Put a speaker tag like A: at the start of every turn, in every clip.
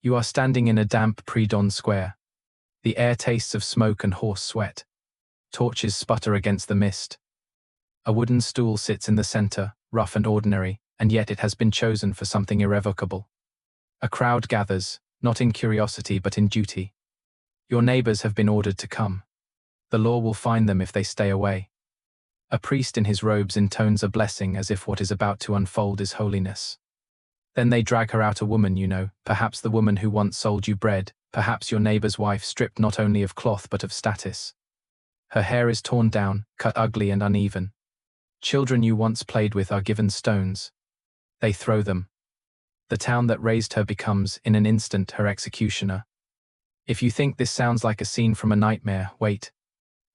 A: You are standing in a damp pre-dawn square. The air tastes of smoke and horse sweat. Torches sputter against the mist. A wooden stool sits in the center, rough and ordinary, and yet it has been chosen for something irrevocable. A crowd gathers, not in curiosity but in duty. Your neighbors have been ordered to come. The law will find them if they stay away. A priest in his robes intones a blessing as if what is about to unfold is holiness. Then they drag her out, a woman you know, perhaps the woman who once sold you bread, perhaps your neighbor's wife, stripped not only of cloth but of status. Her hair is torn down, cut ugly and uneven. Children you once played with are given stones. They throw them. The town that raised her becomes, in an instant, her executioner. If you think this sounds like a scene from a nightmare, wait.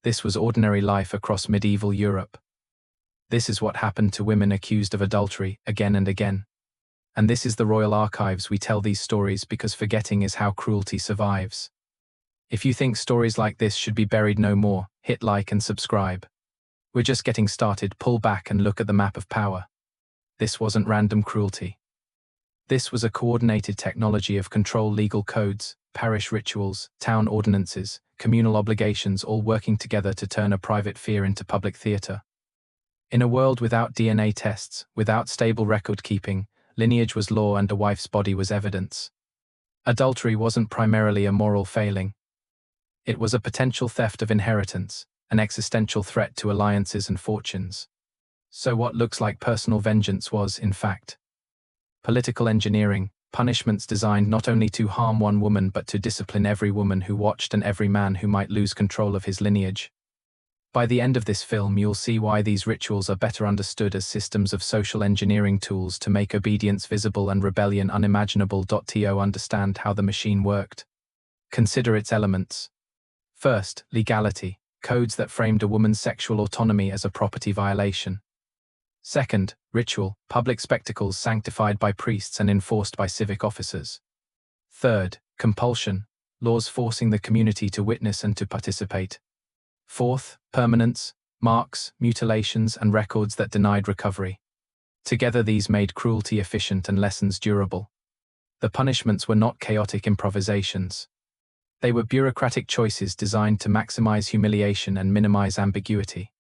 A: This was ordinary life across medieval Europe. This is what happened to women accused of adultery, again and again. And this is the Royal Archives. We tell these stories because forgetting is how cruelty survives. If you think stories like this should be buried no more, hit like and subscribe. We're just getting started. Pull back and look at the map of power. This wasn't random cruelty. This was a coordinated technology of control, legal codes, parish rituals, town ordinances, communal obligations, all working together to turn a private fear into public theater. In a world without DNA tests, without stable record keeping, lineage was law and a wife's body was evidence. Adultery wasn't primarily a moral failing. It was a potential theft of inheritance, an existential threat to alliances and fortunes. So what looks like personal vengeance was, in fact, political engineering, punishments designed not only to harm one woman but to discipline every woman who watched and every man who might lose control of his lineage. By the end of this film, you'll see why these rituals are better understood as systems of social engineering tools to make obedience visible and rebellion unimaginable. To understand how the machine worked, consider its elements. First, legality, codes that framed a woman's sexual autonomy as a property violation. Second, ritual, public spectacles sanctified by priests and enforced by civic officers. Third, compulsion, laws forcing the community to witness and to participate. Fourth, permanence, marks, mutilations, and records that denied recovery. Together these made cruelty efficient and lessons durable. The punishments were not chaotic improvisations. They were bureaucratic choices designed to maximize humiliation and minimize ambiguity.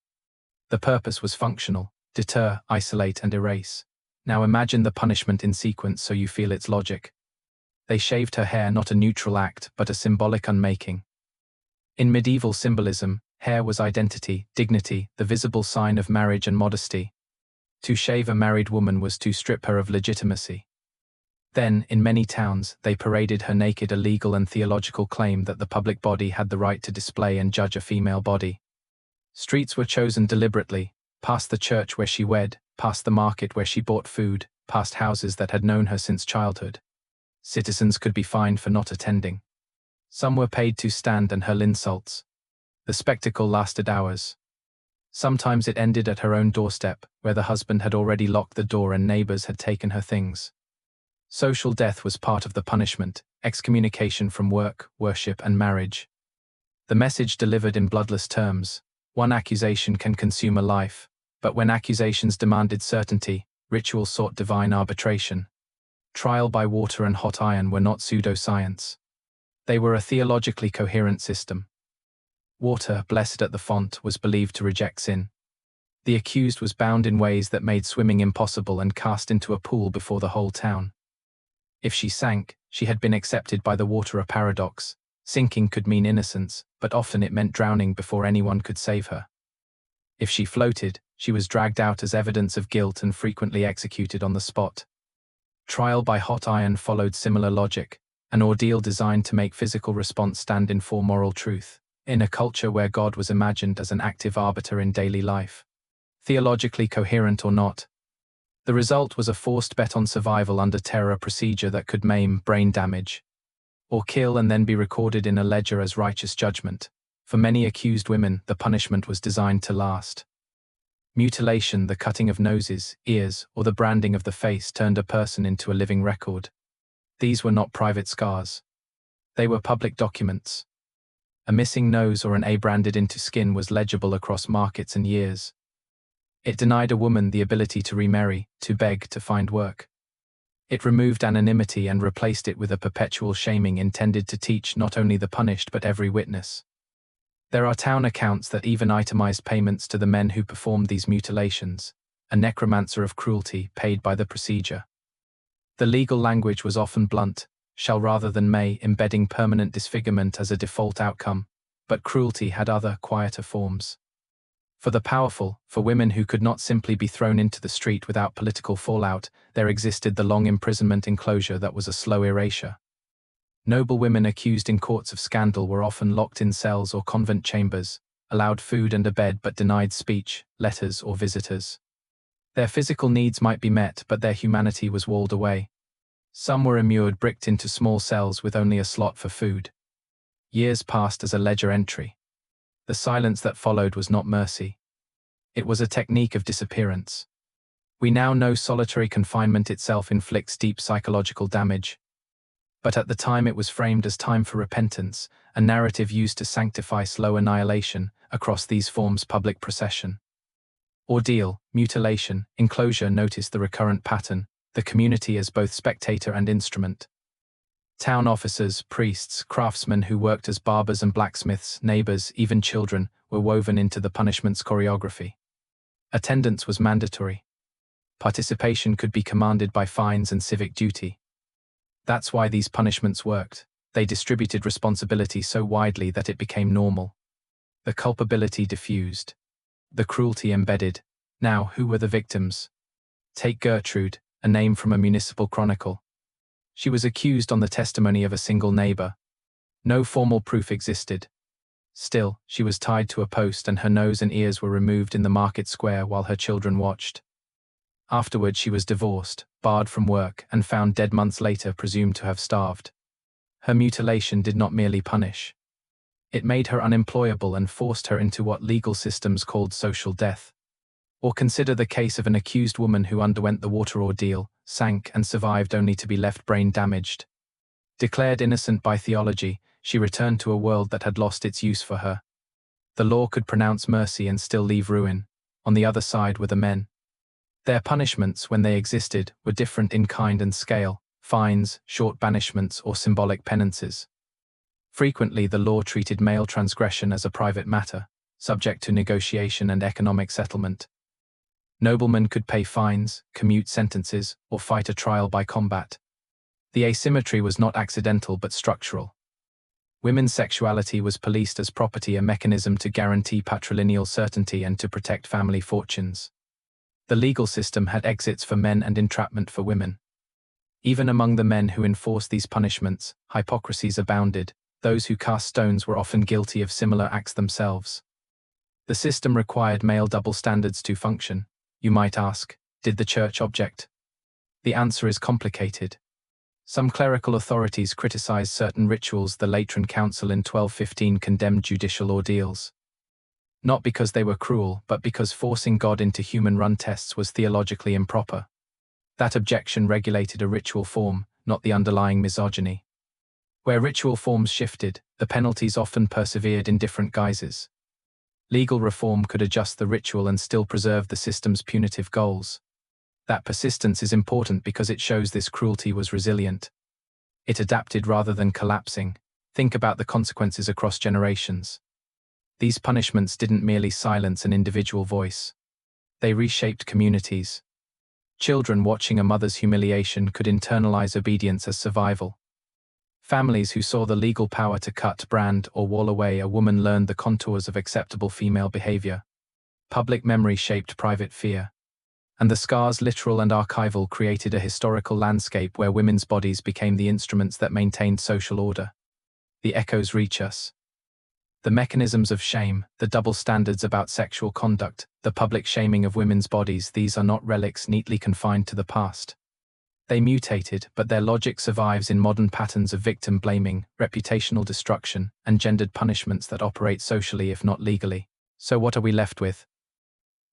A: The purpose was functional: deter, isolate, and erase. Now imagine the punishment in sequence so you feel its logic. They shaved her hair, not a neutral act, but a symbolic unmaking. In medieval symbolism, hair was identity, dignity, the visible sign of marriage and modesty. To shave a married woman was to strip her of legitimacy. Then, in many towns, they paraded her naked, a legal and theological claim that the public body had the right to display and judge a female body. Streets were chosen deliberately, past the church where she wed, past the market where she bought food, past houses that had known her since childhood. Citizens could be fined for not attending. Some were paid to stand and hurl insults. The spectacle lasted hours. Sometimes it ended at her own doorstep, where the husband had already locked the door and neighbors had taken her things. Social death was part of the punishment, excommunication from work, worship, and marriage. The message delivered in bloodless terms: one accusation can consume a life, but when accusations demanded certainty, ritual sought divine arbitration. Trial by water and hot iron were not pseudoscience. They were a theologically coherent system. Water, blessed at the font, was believed to reject sin. The accused was bound in ways that made swimming impossible and cast into a pool before the whole town. If she sank, she had been accepted by the water. A paradox. Sinking could mean innocence, but often it meant drowning before anyone could save her. If she floated, she was dragged out as evidence of guilt and frequently executed on the spot. Trial by hot iron followed similar logic, an ordeal designed to make physical response stand in for moral truth, in a culture where God was imagined as an active arbiter in daily life. Theologically coherent or not, the result was a forced bet on survival under terror, a procedure that could maim, brain damage, or kill and then be recorded in a ledger as righteous judgment. For many accused women, the punishment was designed to last. Mutilation, the cutting of noses, ears, or the branding of the face, turned a person into a living record. These were not private scars. They were public documents. A missing nose or an A branded into skin was legible across markets and years. It denied a woman the ability to remarry, to beg, to find work. It removed anonymity and replaced it with a perpetual shaming intended to teach not only the punished but every witness. There are town accounts that even itemized payments to the men who performed these mutilations, a necromancer of cruelty paid by the procedure. The legal language was often blunt, shall rather than may, embedding permanent disfigurement as a default outcome, but cruelty had other, quieter forms. For the powerful, for women who could not simply be thrown into the street without political fallout, there existed the long imprisonment enclosure that was a slow erasure. Noble women accused in courts of scandal were often locked in cells or convent chambers, allowed food and a bed but denied speech, letters, or visitors. Their physical needs might be met, but their humanity was walled away. Some were immured, bricked into small cells with only a slot for food. Years passed as a ledger entry. The silence that followed was not mercy. It was a technique of disappearance. We now know solitary confinement itself inflicts deep psychological damage. But at the time it was framed as time for repentance, a narrative used to sanctify slow annihilation across these forms' public procession. Ordeal, mutilation, enclosure noticed the recurrent pattern, the community as both spectator and instrument. Town officers, priests, craftsmen who worked as barbers and blacksmiths, neighbors, even children, were woven into the punishment's choreography. Attendance was mandatory. Participation could be commanded by fines and civic duty. That's why these punishments worked. They distributed responsibility so widely that it became normal. The culpability diffused. The cruelty embedded. Now, who were the victims? Take Gertrude, a name from a municipal chronicle. She was accused on the testimony of a single neighbor. No formal proof existed. Still, she was tied to a post and her nose and ears were removed in the market square while her children watched. Afterward, she was divorced, barred from work, and found dead months later, presumed to have starved. Her mutilation did not merely punish. It made her unemployable and forced her into what legal systems called social death. Or consider the case of an accused woman who underwent the water ordeal, sank, and survived only to be left brain damaged. Declared innocent by theology, she returned to a world that had lost its use for her. The law could pronounce mercy and still leave ruin. On the other side were the men. Their punishments, when they existed, were different in kind and scale: fines, short banishments, or symbolic penances. Frequently, the law treated male transgression as a private matter, subject to negotiation and economic settlement. Noblemen could pay fines, commute sentences, or fight a trial by combat. The asymmetry was not accidental but structural. Women's sexuality was policed as property, a mechanism to guarantee patrilineal certainty and to protect family fortunes. The legal system had exits for men and entrapment for women. Even among the men who enforced these punishments, hypocrisies abounded. Those who cast stones were often guilty of similar acts themselves. The system required male double standards to function. You might ask, did the church object? The answer is complicated. Some clerical authorities criticized certain rituals. The Lateran Council in 1215 condemned judicial ordeals. Not because they were cruel, but because forcing God into human-run tests was theologically improper. That objection regulated a ritual form, not the underlying misogyny. Where ritual forms shifted, the penalties often persevered in different guises. Legal reform could adjust the ritual and still preserve the system's punitive goals. That persistence is important because it shows this cruelty was resilient. It adapted rather than collapsing. Think about the consequences across generations. These punishments didn't merely silence an individual voice. They reshaped communities. Children watching a mother's humiliation could internalize obedience as survival. Families who saw the legal power to cut, brand, or wall away a woman learned the contours of acceptable female behavior. Public memory shaped private fear. And the scars, literal and archival, created a historical landscape where women's bodies became the instruments that maintained social order. The echoes reach us. The mechanisms of shame, the double standards about sexual conduct, the public shaming of women's bodies, these are not relics neatly confined to the past. They mutated, but their logic survives in modern patterns of victim blaming, reputational destruction, and gendered punishments that operate socially if not legally. So what are we left with?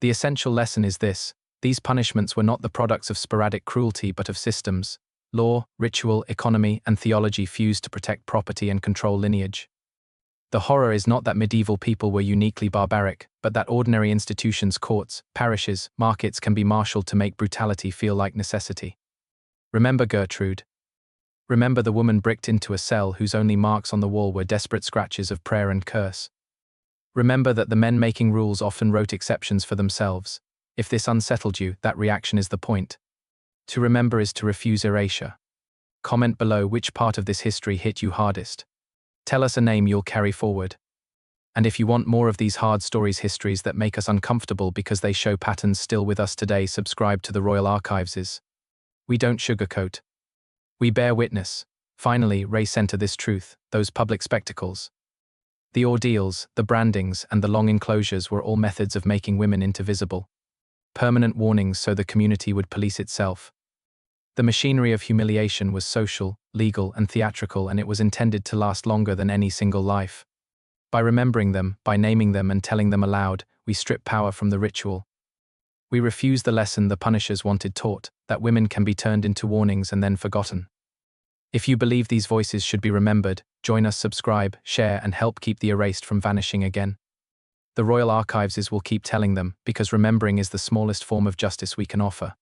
A: The essential lesson is this: these punishments were not the products of sporadic cruelty but of systems, law, ritual, economy, and theology fused to protect property and control lineage. The horror is not that medieval people were uniquely barbaric, but that ordinary institutions, courts, parishes, markets can be marshaled to make brutality feel like necessity. Remember Gertrude. Remember the woman bricked into a cell whose only marks on the wall were desperate scratches of prayer and curse. Remember that the men making rules often wrote exceptions for themselves. If this unsettled you, that reaction is the point. To remember is to refuse erasure. Comment below which part of this history hit you hardest. Tell us a name you'll carry forward. And if you want more of these hard histories that make us uncomfortable because they show patterns still with us today, subscribe to the Royal Archives. We don't sugarcoat. We bear witness. Finally, Ray center this truth, those public spectacles. The ordeals, the brandings, and the long enclosures were all methods of making women invisible. Permanent warnings so the community would police itself. The machinery of humiliation was social, legal, and theatrical, and it was intended to last longer than any single life. By remembering them, by naming them and telling them aloud, we strip power from the ritual. We refuse the lesson the punishers wanted taught, that women can be turned into warnings and then forgotten. If you believe these voices should be remembered, join us, subscribe, share, and help keep the erased from vanishing again. The Royal Archives will keep telling them, because remembering is the smallest form of justice we can offer.